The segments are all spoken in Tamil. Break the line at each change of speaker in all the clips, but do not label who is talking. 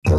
என்ன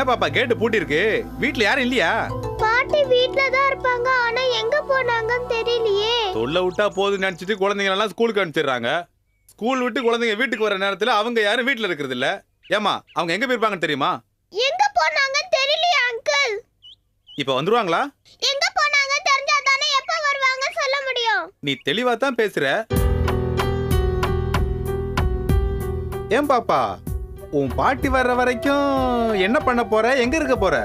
பாப்பா கேட்டு பூட்டி இருக்கு? வீட்ல யாரும் இல்லையா?
பாட்டி வீட்ல தான் இருப்பாங்க, ஆனா எங்க போனாங்கன்னு தெரியலையே.
தொல்லை விட்டா போதும் நினைச்சிட்டு குழந்தைங்க எல்லாம் ஸ்கூலுக்கு அனுப்பிச்சிடுறாங்க. ஸ்கூல் விட்டு குழந்தைங்க வீட்டுக்கு வர நேரத்துல அவங்க யாரும் வீட்ல இருக்கிறது இல்ல. ஏமா அவங்க எங்க போயிருப்பாங்கன்னு தெரியுமா?
எங்க போனாங்கன்னு தெரியலையே அங்கிள்.
இப்ப வந்துருவாங்களா?
எங்க போனாங்க தெரிஞ்சா தானே எப்ப வருவாங்க சொல்ல முடியும்.
நீ தெளிவா தான் பேசுற. ஏன் பாப்பா உன் பாட்டி வர்ற வரைக்கும் என்ன பண்ண போற? எங்க இருக்க போற?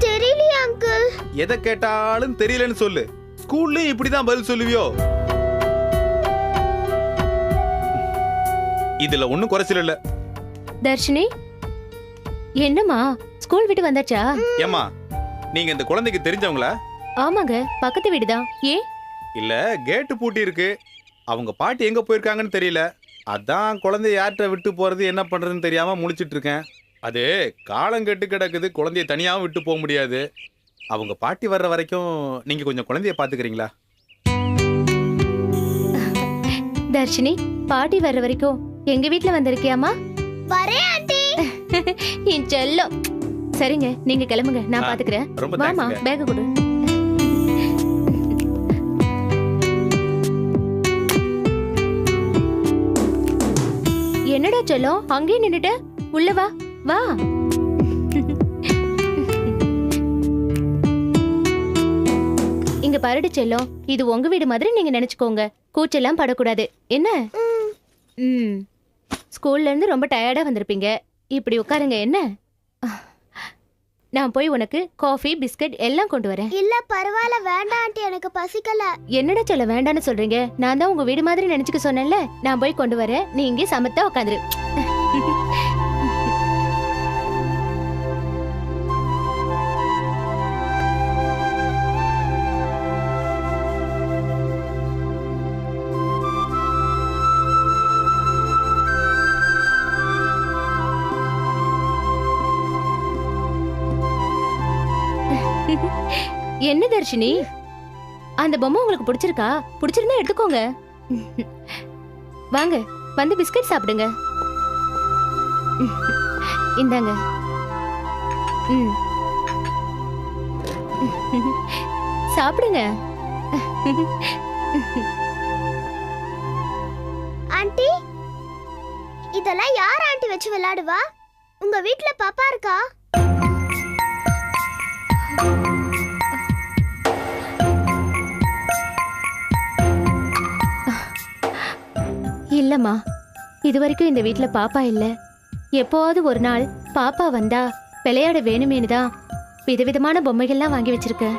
தெரியலையே அங்கிள்.
எதை கேட்டாலும் தெரியலன்னு சொல்லு. ஸ்கூல்லயும் இப்படிதான் பதில் சொல்லுவியோ? இதுல ஒண்ணும் குறைச்சல் இல்ல.
தர்ஷினி என்னம்மா ஸ்கூல் விட்டு வந்தாச்சா?
ஏமா நீங்க இந்த குழந்தைக்கு தெரிஞ்சவங்களா?
ஆமாங்க, பக்கத்து வீடுதான். ஏன்?
இல்ல கேட்டு பூட்டி இருக்கு. அவங்க பாட்டி எங்க போயிருக்காங்கன்னு தெரியல. அதான் குழந்தை யார்கிட்ட விட்டு போறது என்ன பண்றதுன்னு தெரியாம முழிச்சிட்டு இருக்கேன். அது காலம் கெட்டு கிடக்குது. குழந்தைய தனியாவும் விட்டு போக முடியாது. அவங்க பாட்டி வர்ற வரைக்கும் நீங்க கொஞ்சம் குழந்தைய பாத்துக்கிறீங்களா?
தர்ஷினி பாட்டி வர்ற வரைக்கும் எங்க வீட்ல வந்திருக்கியாமா?
வரேன் ஆண்டி.
என் செல்லம். சரிங்க, நீங்க கிளம்புங்க, நான் பாத்துக்கிறேன்.
ரொம்ப
வாமா,
தேங்க்ஸ்ங்க.
பேக் கொடு. என்னடா செல்லம் அங்கேயே நின்னுட்ட? உள்ள வா வா. இங்க பாருடி செல்லம், இது உங்க வீடு மாதிரி நீங்க நினைச்சுக்கோங்க. கூச்செல்லாம் படக்கூடாது என்ன? ஸ்கூல்ல இருந்து ரொம்ப டயர்டா வந்திருப்பீங்க. இப்படி உட்காருங்க என்ன? நான் போய் உனக்கு காஃபி பிஸ்கட் எல்லாம் கொண்டு வரேன்.
இல்ல பரவாயில்ல வேண்டாம் ஆண்டி, எனக்கு பசிக்கல.
என்னடா சொல்ல வேண்டான்னு சொல்றீங்க? நான் தான் உங்க வீடு மாதிரி நினைச்சுக்க சொன்னேன்ல. நான் போய் கொண்டு வரேன், நீ இங்கே சமத்தா உட்காந்துரு. என்ன தர்ஷினி, அந்த பொம்மை உங்களுக்கு பிடிச்சிருக்கா? பிடிச்சிருந்தா எடுத்துக்கோங்க. வாங்க வந்து பிஸ்கட் சாப்பிடுங்க. இந்தாங்க. சாப்பிடுங்க.
ஆண்டி இதெல்லாம் யார் ஆண்டி வச்சு விளையாடுவா? உங்க வீட்ல பாப்பா இருக்கா?
இல்லம்மா, இதுவரைக்கும் இந்த வீட்ல பாப்பா இல்ல. எப்போது ஒரு நாள் பாப்பா வந்தா விளையாட வேணுமேனு தான் விதவிதமான பொம்மைகள்லாம் வாங்கி வச்சிருக்கேன்.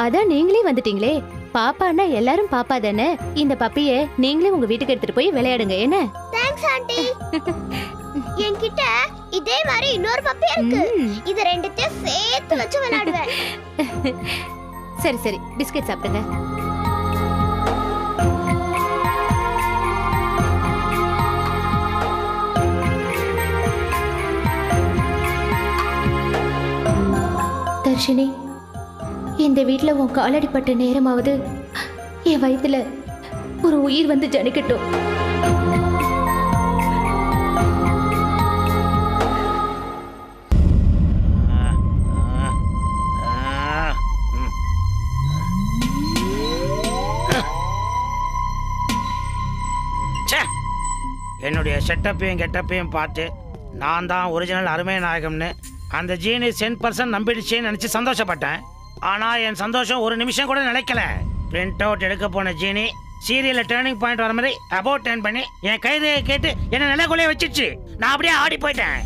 அதான் நீங்களே வந்துட்டீங்களே. பாப்பான்னா எல்லாரும் பாப்பா தானே. இந்த பப்பிய நீங்களே உங்க வீட்டுக்கு எடுத்துட்டு போய் விளையாடுங்க என்ன?
Thanks aunty. என்கிட்ட இதே மாதிரி இன்னொரு பப்பி இருக்கு. இது ரெண்டுத்தையும் சேர்த்து வச்சு விளையாடுவேன்.
சரி சரி, பிஸ்கட் சாப்பிடுங்க. தர்ஷினி, இந்த வீட்ல உன் காலடிப்பட்ட நேரமாவது என் வயித்துல ஒரு உயிர் வந்து ஜனிக்கட்டும்.
என்னுடைய செட்டப்பையும் கெட்டப்பையும் பார்த்து நான் தான் ஒரிஜினல் அருமை நாயகம்னு அந்த ஜீனி 10% நம்பிடுச்சேன்னு நினச்சி சந்தோஷப்பட்டேன். ஆனால் என் சந்தோஷம் ஒரு நிமிஷம் கூட நிலைக்கல. பிரிண்ட் அவுட் எடுக்க போன ஜீனி சீரியலில் டேர்னிங் பாயிண்ட் வர மாதிரி அபவுட் டர்ன் பண்ணி என் கைதையை கேட்டு என்னை நிலைக்குள்ளே வச்சிடுச்சு. நான் அப்படியே ஆடி போயிட்டேன்.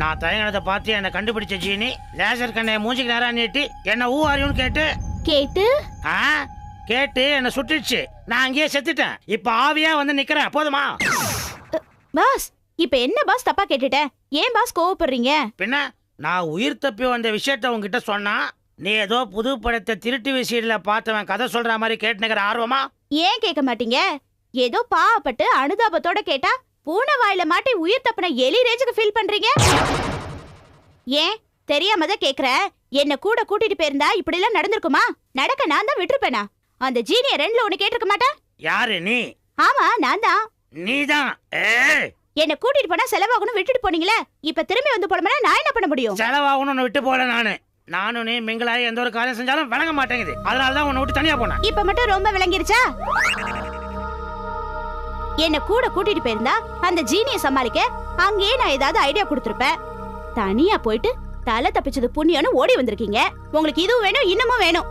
நான் தயங்கினதை பார்த்து என்னை கண்டுபிடிச்ச ஜீனி லேசர் கண்ணை மூஞ்சிக்கு நேரம் நீட்டி என்ன ஊ அறியும்னு
கேட்டு
கேட்டு என்ன சுட்டுச்சு. நான் அங்கேயே செத்துட்டேன். இப்ப ஆவியா வந்து நிக்கிறேன். போதுமா?
பாஸ் இப்ப என்ன பாஸ் தப்பா கேட்டுட்டேன்? ஏன் பாஸ் கோவப்படுறீங்க?
பின்ன நான் உயிர் தப்பி வந்த விஷயத்த உங்ககிட்ட சொன்னா நீ ஏதோ புது படத்தை திருட்டு விஷயத்துல பார்த்தவன் கதை சொல்ற மாதிரி கேட்டுக்கிற ஆர்வமா?
ஏன் கேட்க மாட்டீங்க? ஏதோ பாவப்பட்டு அனுதாபத்தோட கேட்டா பூனை வாயில மாட்டி உயிர் தப்பின எலி ரேஞ்சுக்கு ஃபீல் பண்றீங்க. ஏன் தெரியாம தான் கேக்குறேன். என்ன கூட கூட்டிட்டு போயிருந்தா இப்படி எல்லாம் நடந்திருக்குமா? நடக்க நான் தான் விட்டுருப்பேனா? அந்த ஜீனிய ரெண்டுல ஒண்ணு கேட்டிருக்க மாட்டேன்.
யாரு நீ?
ஆமா நான் தான்.
நீதான்.
என்ன கூட்டிட்டு போனா செலவாகணும் விட்டுட்டு போனீங்களே. இப்ப திரும்பி வந்து போனோம்னா நான் என்ன பண்ண முடியும்?
செலவாகணும்னு விட்டு போல நானும் நீ மிங்களாய் எந்த ஒரு காரியம் செஞ்சாலும் விளங்க மாட்டேங்குது. அதனாலதான் உன்னை விட்டு தனியா போனேன்.
இப்ப மட்டும் ரொம்ப விளங்கிருச்சா? என்ன கூட கூட்டிட்டு போயிருந்தா அந்த ஜீனிய சமாளிக்க அங்கேயே நான் ஏதாவது ஐடியா கொடுத்திருப்பேன். தனியா போயிட்டு தலை தப்பிச்சது புண்ணியம்னு ஓடி வந்திருக்கீங்க. உங்களுக்கு இதுவும் வேணும் இன்னமும் வேணும்.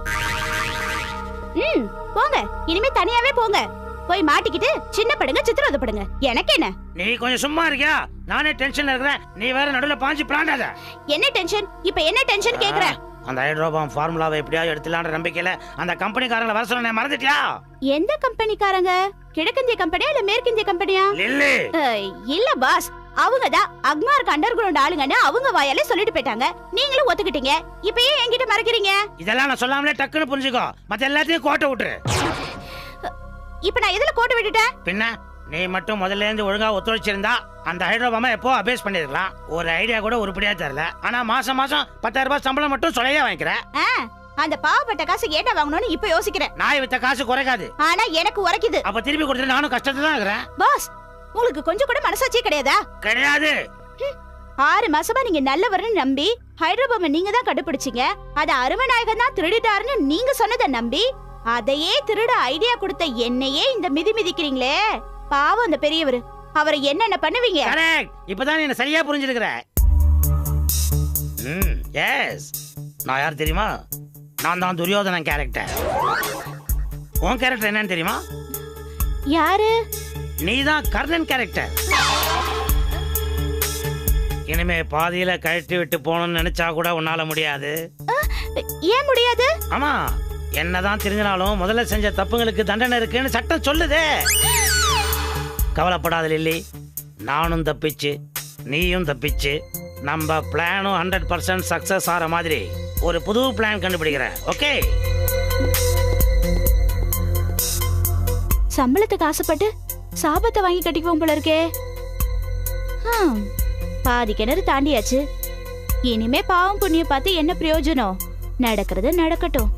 போங்க, இனிமே தனியாவே போங்க. போய் மாட்டிக்கிட்டு சின்ன படுங்க சித்திரவதை படுங்க. எனக்கு என்ன?
நீ கொஞ்சம் சும்மா இருக்கியா? நானே டென்ஷன்ல இருக்கிறேன். நீ வேற நடுவுல பாஞ்சு பிளாண்டாத.
என்ன டென்ஷன்? இப்ப என்ன டென்ஷன் கேக்குறேன்?
அந்த ஹைட்ரோபாம் ஃபார்முலாவை எப்படியாவது எடுத்துலான்ற நம்பிக்கையில அந்த கம்பெனிக்காரங்களை வர சொன்ன மறந்துட்டியா?
எந்த கம்பெனிக்காரங்க? கிழக்கிந்திய கம்பெனியா இல்ல மேற்கிந்திய கம்பெனியா? இல்ல பாஸ், அவங்கதான் அக்மார்க் அண்டர் கிரவுண்ட் ஆளுங்கன்னு அவங்க வாயால சொல்லிட்டு போயிட்டாங்க. நீங்களும் ஒத்துக்கிட்டீங்க. இப்ப ஏன் என்கிட்ட மறைக்கிறீங்க?
இதெல்லாம் நான் சொல்லாமலே டக்குன்னு புரிஞ்சுக்கோ. மத்த எல்லாத்தையும் கோட்டை விட்டுரு.
இப்ப நான் எதுல கோட்டை விட்டுட்டேன்?
பின்ன நீ மட்டும் முதல்ல இருந்து ஒழுங்கா ஒத்துழைச்சிருந்தா அந்த ஹைட்ரோபாமா எப்போ அபேஸ் பண்ணிருக்கலாம். ஒரு ஐடியா கூட உருப்படியா தெரியல. ஆனா மாசம் 10,000 ரூபாய் சம்பளம் மட்டும் சொல்லையா வாங்கிக்கிறேன்.
அந்த பாவப்பட்ட காசு ஏட்ட வாங்கணும்னு இப்ப யோசிக்கிறேன்.
நாய் வித்த காசு குறைக்காது.
ஆனா எனக்கு உரைக்குது.
அப்ப திருப்பி கொடுத்துட்டு நானும் கஷ்டத்துல தான் இருக்கிறேன்.
பாஸ், உங்களுக்கு கொஞ்சம் கூட மனசாட்சியே கிடையாதா?
கிடையாது.
6 மாசமா நீங்க நல்லவர்னு நம்பி ஹைட்ரோபாமை நீங்க தான் கண்டுபிடிச்சீங்க. அத அருமநாயகன் தான் திருடிட்டாருன்னு நீங்க சொன்னதை நம்பி அதையே திருட ஐடியா கொடுத்த என்னையே இந்த மிதிக்கிறீங்களே. பாவம் அந்த பெரியவர். அவரை என்னென்ன பண்ணுவீங்க?
இப்பதான் என்ன சரியா புரிஞ்சிருக்கிற. எஸ், நான் யார் தெரியுமா? நான் தான் துரியோதனன் கேரக்டர். உன் கேரக்டர் என்னன்னு தெரியுமா?
யாரு?
நீதான் கர்ணன் கேரக்டர். இனிமே பாதியில கழட்டி விட்டு போகணும்னு நினைச்சா கூட உன்னால முடியாது.
ஏன் முடியாது?
ஆமா, என்னதான் தெரிஞ்சாலும் முதல்ல செஞ்ச தப்புங்களுக்கு தண்டனை இருக்குன்னு சட்டம் சொல்லுதே. கவலைப்படாத லில்லி, நானும் தப்பிச்சு நீயும் தப்பிச்சு நம்ம பிளானும் 100% சக்சஸ் ஆகிற மாதிரி ஒரு புது பிளான் கண்டுபிடிக்கிறேன். ஓகே?
சம்பளத்துக்கு ஆசைப்பட்டு சாபத்தை வாங்கி கட்டிக்குவோம் போல இருக்கே. பாதி கிணறு தாண்டியாச்சு. இனிமே பாவம் புண்ணியம் பார்த்து என்ன பிரயோஜனம்? நடக்கிறது நடக்கட்டும்.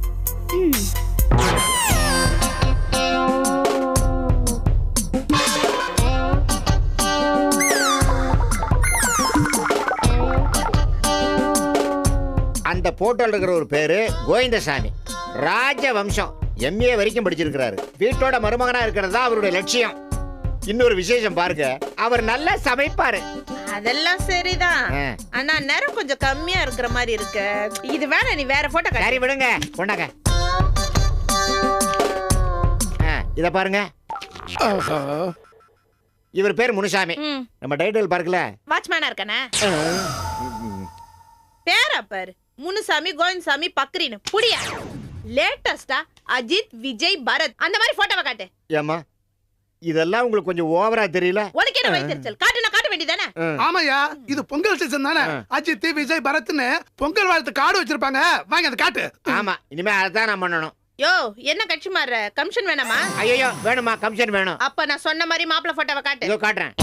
அந்த போட்டோல இருக்கிற ஒரு பேரு கோவிந்தசாமி. ராஜ வம்சம். MA வரைக்கும் படிச்சிருக்கிறாரு. வீட்டோட மருமகனா இருக்கிறது தான் அவருடைய லட்சியம். இன்னொரு விசேஷம் பாருங்க, அவர் நல்லா சமைப்பாரு.
அதெல்லாம் சரிதான். ஆனா நேரம் கொஞ்சம் கம்மியா இருக்கிற மாதிரி இருக்கு. இது வேணா, நீ வேற போட்டோ காட்டு.
சரி விடுங்க, கொண்டாங்க. இத பாருங்க. இவர் பேர் முனுசாமி. நம்ம டைட்டில் பார்க்கல.
வாட்ச்மேனா இருக்கானே. பேரா பாரு, முனுசாமி, கோவிந்தசாமி, பக்ரின்னு புடியா. லேட்டஸ்டா அஜித், விஜய், பரத் அந்த மாதிரி போட்டோவை காட்டு.
ஏமா, இதெல்லாம் உங்களுக்கு கொஞ்சம் ஓவரா தெரியல?
உனக்கு என்ன வைத்தறிச்சல்? காட்டுனா காட்ட வேண்டியதானே?
ஆமாயா, இது பொங்கல் சீசன் தானே. அஜித், விஜய், பரத்னு பொங்கல் வாழ்த்து கார்டு வச்சிருப்பாங்க. வாங்க அதை காட்டு.
ஆமா, இனிமே அதான் நான் பண்ணணும்.
யோ, என்ன கட்சி மாற? கமிஷன் வேணாமா?
ஐயோ, வேணுமா? கமிஷன் வேணும்.
அப்ப நான் சொன்ன மாதிரி மாப்பிள்ளை போட்டோவை காட்டு.
இதோ காட்டுறேன்.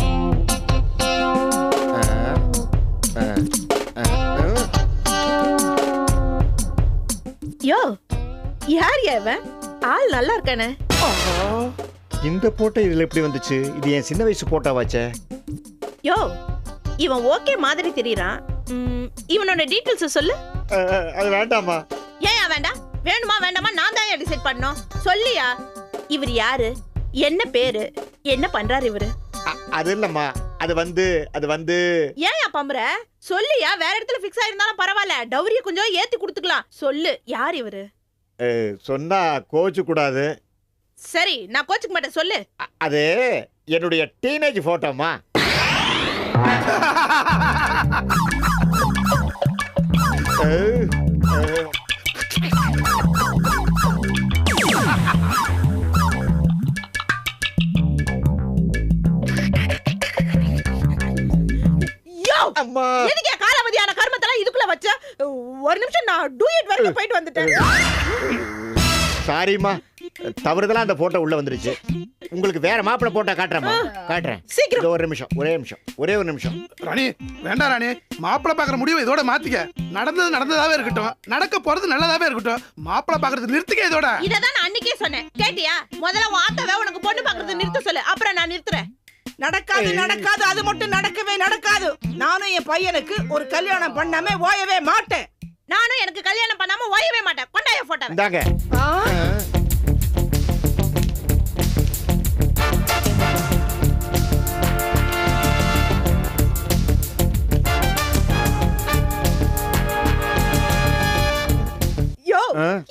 யோ, யார் இவன்? ஆள் நல்லா இருக்கானே.
இந்த போட்டோ இதுல எப்படி வந்துச்சு? இது என் சின்ன வயசு போட்டோவாச்சே.
யோ, இவன் ஓகே மாதிரி தெரியறான். இவனோட டீடைல்ஸ் சொல்லு.
அது வேண்டாமா?
ஏன் வேண்டாம்? வேணுமா வேண்டாமா நான் தான் டிசைட் பண்ணனும். சொல்லியா? இவர் யாரு? என்ன பேரு? என்ன பண்றாரு இவரு?
அது இல்லம்மா, அது வந்து
ஏன் பம்பற? சொல்லியா? வேற இடத்துல ஃபிக்ஸ் ஆயிருந்தாலும் பரவாயில்ல. டவுரிய கொஞ்சம் ஏத்தி கொடுத்துக்கலாம். சொல்லு, யார் இவரு?
சொன்னா கோச்சு கூடாது.
சரி, நான் கோச்சுக்க மாட்டேன், சொல்லு.
அது என்னுடைய டீனேஜ் போட்டோமா.
யோ
அம்மா
எதுக்கே காலாவதியான கர்மத்தெல்லாம் இதுக்குள்ள வச்ச? ஒரு நிமிஷம் நான் டூயட் வரைக்கும் போயிட்டு வந்துட்டேன்.
சாரிம்மா, தவறுதலா அந்த போட்டோ உள்ள வந்துருச்சு. உங்களுக்கு வேற மாப்பிள்ளை போட்டோ காட்டுறேம்மா, காட்டுறேன்.
சீக்கிரம்.
ஒரு நிமிஷம், ஒரே ஒரு நிமிஷம்.
ராணி வேண்டாம் ராணி, மாப்பிள்ளை பாக்குற முடிவை இதோட மாத்திக்க. நடந்தது நடந்ததாவே இருக்கட்டும், நடக்க போறது நல்லதாவே இருக்கட்டும். மாப்பிள்ளை பாக்குறது நிறுத்திக்க இதோட.
இததான் நான் அன்னைக்கே சொன்னேன், கேட்டியா? முதல்ல உன் ஆத்தாவே உனக்கு பொண்ணு பாக்குறது நிறுத்த சொல்லு, அப்புறம் நான் நிறுத்துறேன்.
நடக்காது நடக்காது, அது மட்டும் நடக்கவே நடக்காது. நானும் என் பையனுக்கு ஒரு கல்யாணம் பண்ணாம ஓயவே மாட்டேன்.
நானும் எனக்கு கல்யாணம் பண்ணாம ஓயவே மாட்டேன். கொண்டாய போட்டோ.
இந்தாங்க.
யோ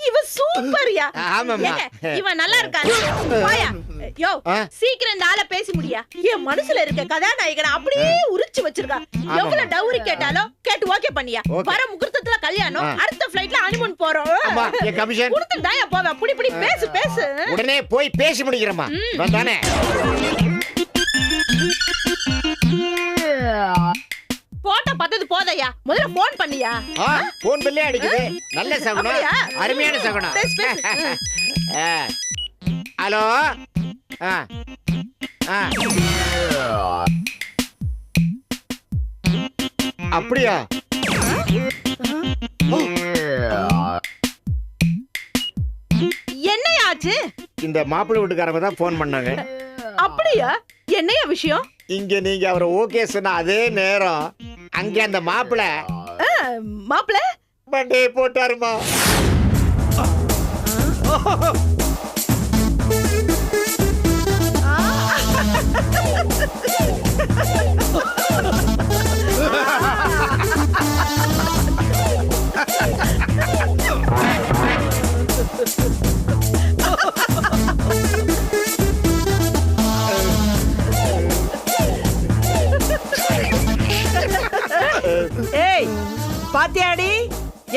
இவன் சூப்பர்யா.
ஆமாம்மா.
இவன் நல்லா இருக்கான். போயா. யோ சீக்கிரம் இந்த ஆளை பேசி முடியா. என் மனசுல இருக்க கதாநாயகனை அப்படியே உரிச்சு வச்சிருக்கா. எவ்வளவு டவுரி கேட்டாலும் கேட்டு ஓகே பண்ணியா. வர முகூர்த்தத்துல கல்யாணம், அடுத்த ஃளைட்ல ஹனிமூன் போறோம்.
அம்மா, என் கமிஷன்
கொடுத்து தாயா போவேன். புடி புடி பேசு பேசு.
உடனே போய் பேசி முடிக்கிறேம்மா. வந்தானே.
போட்டோ பார்த்தது போதையா, முதல்ல போன் பண்ணியா.
போன் பில்லே அடிக்குது. நல்ல சகுனம்,
அப்படியா?
அருமையான சகுனம்.
பேசு பேசு.
ஹலோ. அப்படியா?
என்னையாச்சு?
இந்த மாப்பிள்ளை வீட்டுக்காரங்க தான் போன் பண்ணாங்க.
அப்படியா? என்னையா விஷயம்?
இங்க நீங்க அவரை ஓகே சொன்ன அதே நேரம் அங்க அந்த மாப்பிள்ளை
மாப்பிள்ள
மண்டே போட்டாருமா.
ஏய் பாத்தியாடி,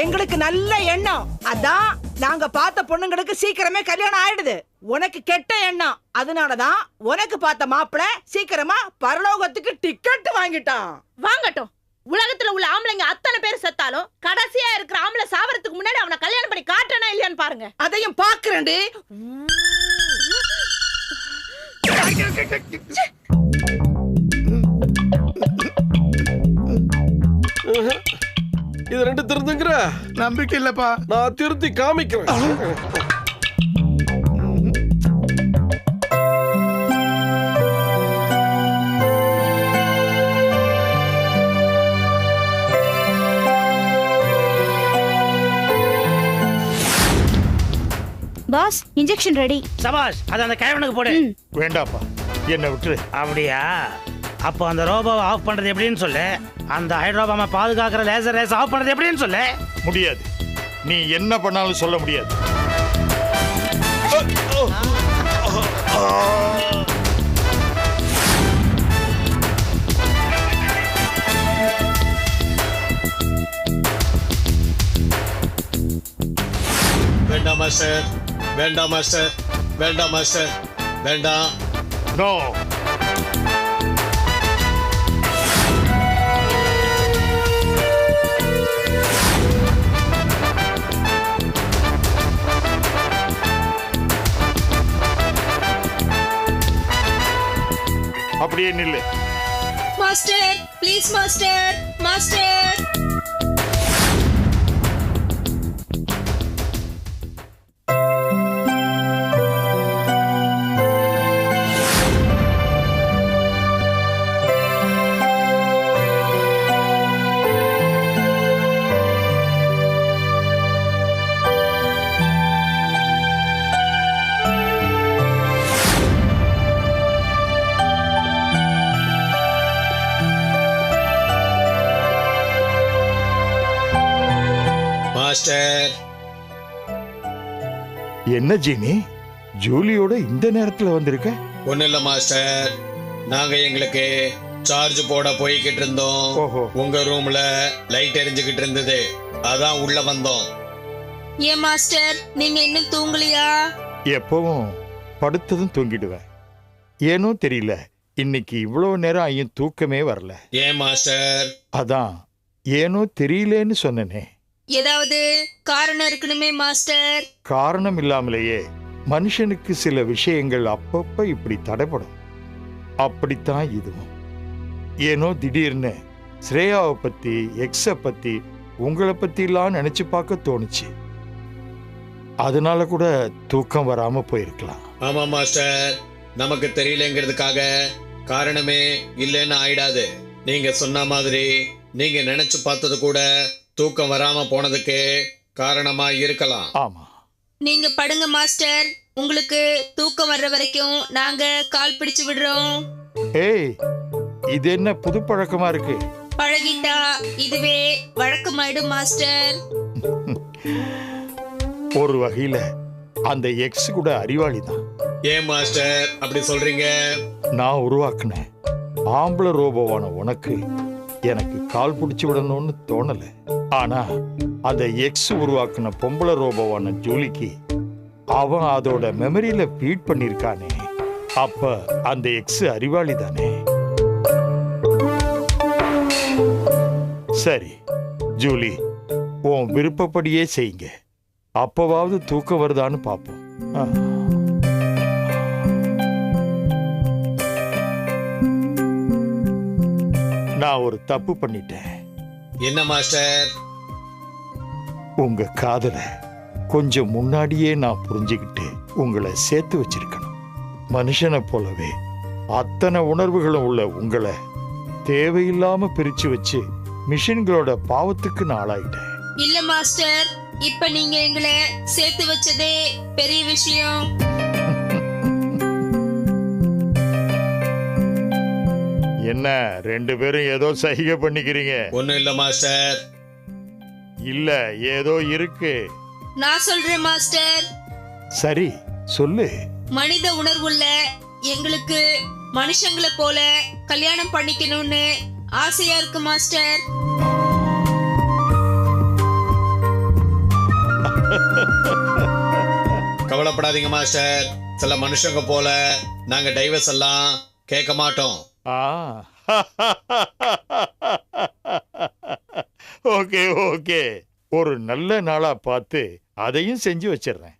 எங்களுக்கு நல்ல எண்ணம். அதான் நாங்க பார்த்த பொண்ணுங்களுக்கு சீக்கிரமே கல்யாணம் ஆயிடுது. உனக்கு கெட்ட எண்ணம், அதனாலதான் உனக்கு பார்த்த மாப்பிள்ளை சீக்கிரமா பரலோகத்துக்கு டிக்கெட் வாங்கிட்டான்.
வாங்கட்டும். உலகத்துல உள்ள ஆம்பளைங்க அத்தனை பேர் செத்தாலும் கடைசியா இருக்கிற ஆம்பளை சாவறதுக்கு முன்னாடி அவனை கல்யாணம் பண்ணி காட்டனா இல்லையான்னு பாருங்க.
அதையும் பாக்குறேன்டி.
இது ரெண்டு திருந்துங்கிற
நம்பிக்கை இல்லப்பா.
நான் திருத்தி காமிக்கிறேன்.
Boss, injection ready.
சபாஷ், அது அந்த கைவனுக்கு போடு.
வேண்டாப்பா, என்ன விட்டுரு.
அப்படியா? அப்போ அந்த ரோபோவை ஆஃப் பண்றது எப்படின்னு சொல்லு. அந்த ஹைட்ரோபாமை பாதுகாக்கிற லேசர் ரேஸ் ஆஃப் பண்றது எப்படின்னு சொல்லு.
முடியாது. நீ என்ன பண்ணாலும் சொல்ல முடியாது.
வேண்டாம் மாஸ்டர், வேண்டாம் மாஸ்டர், வேண்டாம் மாஸ்டர், வேண்டாம்.
நோ. அப்படியே நில்லு.
Master please master, master.
Master,
என்ன ஜீனி, ஜூலியோட இந்த நேரத்துல வந்திருக்க?
ஒன்றும் இல்லை மாஸ்டர். நாங்கள் எங்களுக்கு சார்ஜ் போட போய்கிட்டு இருந்தோம்.
ஓஹோ.
உங்க ரூம்ல லைட் எரிஞ்சுகிட்டு இருந்தது, அதான் உள்ள வந்தோம்.
ஏன் மாஸ்டர் நீங்க இன்னும் தூங்கலையா?
எப்பவும் படுத்ததும் தூங்கிடுவேன். ஏனோ தெரியல, இன்னைக்கு இவ்வளவு நேரம் ஆயும் தூக்கமே வரல.
ஏன் மாஸ்டர்?
அதான் ஏனோ தெரியலேன்னு சொன்னனே.
ஏதாவது காரணம் இருக்கணுமே மாஸ்டர்.
காரணம் இல்லாமலேயே மனுஷனுக்கு சில விஷயங்கள் அப்பப்ப இப்படி தடைப்படும். அப்படித்தான் இதுவும். ஏனோ திடீர்னு ஸ்ரேயாவை பத்தி, எக்ஸ பத்தி, உங்களை பத்திலாம் நினைச்சு பார்க்க தோணுச்சு. அதனால கூட தூக்கம் வராம போயிருக்கலாம்.
ஆமா மாஸ்டர், நமக்கு தெரியலங்கிறதுக்காக காரணமே இல்லைன்னு ஆயிடாது. நீங்க சொன்ன மாதிரி நீங்க நினைச்சு பார்த்தது கூட தூக்கம் வராம போனதுக்கு காரணமா இருக்கலாம்.
ஆமா.
நீங்க படுங்க மாஸ்டர், உங்களுக்கு தூக்கம் வர்ற வரைக்கும் நாங்க கால் பிடிச்சு விடுறோம்.
ஏய், இது என்ன புது பழக்கமா இருக்கு?
பழகிட்டா இதுவே வழக்கமாயிடும் மாஸ்டர்.
ஒரு வகையில அந்த எக்ஸ் கூட அறிவாளி தான்.
ஏன் மாஸ்டர் அப்படி சொல்றீங்க?
நான் உருவாக்குனேன் ஆம்பளை ரோபோவான உனக்கு எனக்கு கால் பிடிச்சு விடணும்னு தோணல. ஆனா அந்த எக்ஸ் உருவாக்குன பொம்பளை ரோபோவான ஜூலிக்கு அவன் அதோட மெமரியில ஃபீட் பண்ணிருக்கானே, அப்ப அந்த எக்ஸ் அறிவாளி தானே. சரி ஜூலி, உன் விருப்பப்படியே செய்யுங்க. அப்பவாவது தூக்கம் வருதான்னு பார்ப்போம். நான் ஒரு தப்பு பண்ணிட்டேன்.
என்ன மாஸ்டர்?
உங்க காதல கொஞ்சம் முன்னாடியே நான் புரிஞ்சுக்கிட்டு உங்களை சேர்த்து வச்சிருக்கணும். மனுஷனை போலவே அத்தனை உணர்வுகளும் உள்ள உங்களை தேவையில்லாம பிரிச்சு வச்சு மிஷின்களோட பாவத்துக்கு நான் ஆளாயிட்டேன்.
இல்ல மாஸ்டர், இப்ப நீங்க எங்களை சேர்த்து வச்சதே பெரிய விஷயம்.
என்ன ரெண்டு பேரும் ஏதோ சைகை பண்ணிக்கிறீங்க?
ஒண்ணும் இல்ல மாஸ்டர்.
இல்ல ஏதோ இருக்கு.
நான் சொல்றேன் மாஸ்டர்.
சரி சொல்லு.
மனித உணர்வுள்ள எங்களுக்கு மனுஷங்களை போல கல்யாணம் பண்ணிக்கணும்னு ஆசையா இருக்கு மாஸ்டர்.
கவலைப்படாதீங்க மாஸ்டர், சில மனுஷங்க போல நாங்க டைவர்ஸ் எல்லாம் கேட்க மாட்டோம்.
ஓகே ஓகே, ஒரு நல்ல நாளா பார்த்து அதையும் செஞ்சு வச்சிடுறேன்.